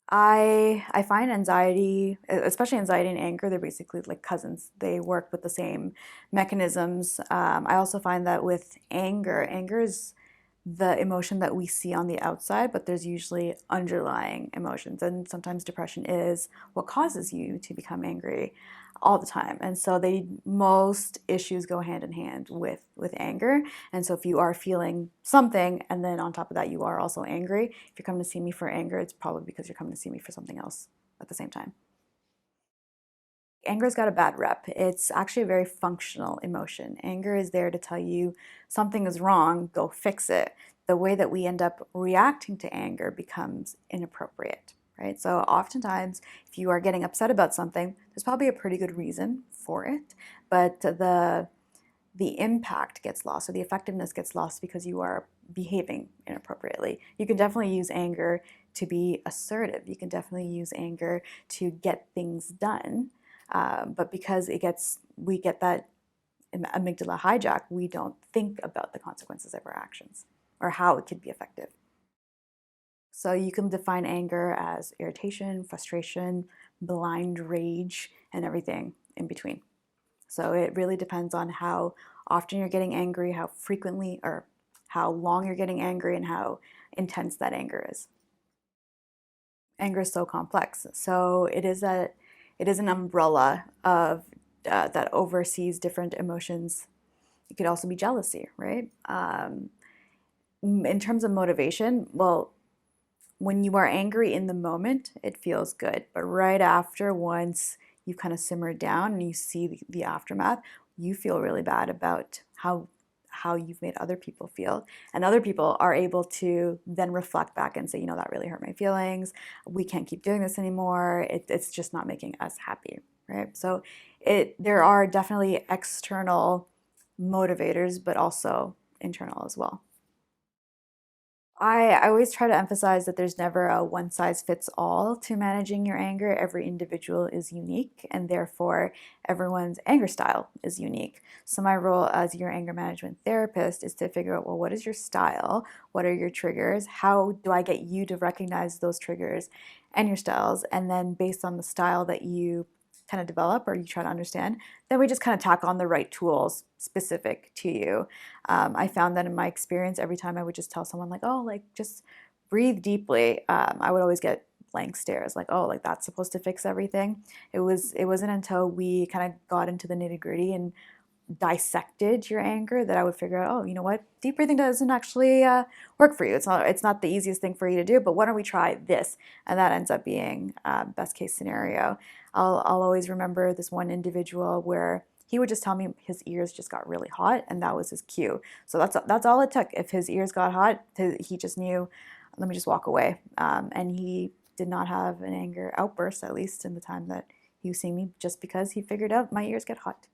I find anxiety, especially anxiety and anger, they're basically like cousins. They work with the same mechanisms. I also find that with anger is the emotion that we see on the outside, but there's usually underlying emotions. And sometimes depression is what causes you to become angry all the time. And so most issues go hand in hand with anger. And so if you are feeling something and then on top of that you are also angry, if you're coming to see me for anger, it's probably because you're coming to see me for something else at the same time. Anger's got a bad rep. It's actually a very functional emotion. Anger is there to tell you something is wrong, go fix it. The way that we end up reacting to anger becomes inappropriate, right? So oftentimes, if you are getting upset about something, there's probably a pretty good reason for it, but the impact gets lost or the effectiveness gets lost because you are behaving inappropriately. You can definitely use anger to be assertive. You can definitely use anger to get things done. But because we get that amygdala hijack, we don't think about the consequences of our actions or how it could be effective. So you can define anger as irritation, frustration, blind rage, and everything in between. So it really depends on how often you're getting angry, how frequently or how long you're getting angry, and how intense that anger is. Anger is so complex. So it is an umbrella of that oversees different emotions. It could also be jealousy, right? In terms of motivation, well, when you are angry in the moment, it feels good. But right after, once you kind of simmer down and you see the aftermath, you feel really bad about how you've made other people feel. And other people are able to then reflect back and say, you know, that really hurt my feelings. We can't keep doing this anymore. It's just not making us happy, right? So there are definitely external motivators, but also internal as well. I always try to emphasize that there's never a one size fits all to managing your anger. Every individual is unique, and therefore everyone's anger style is unique. So, my role as your anger management therapist is to figure out, well, what is your style? What are your triggers? How do I get you to recognize those triggers and your styles? And then, based on the style that you kind of develop or you try to understand, then we just kind of tack on the right tools specific to you. I found that in my experience, every time I would just tell someone like, oh, like just breathe deeply, I would always get blank stares like, oh, like that's supposed to fix everything. It wasn't until we kind of got into the nitty gritty and dissected your anger that I would figure out, oh, you know what, deep breathing doesn't actually work for you. It's not the easiest thing for you to do, but why don't we try this? And that ends up being best case scenario. I'll always remember this one individual where he would just tell me his ears just got really hot, and that was his cue. So that's all it took. If his ears got hot, he just knew, let me just walk away. And he did not have an anger outburst, at least in the time that he was seeing me, just because he figured out my ears get hot.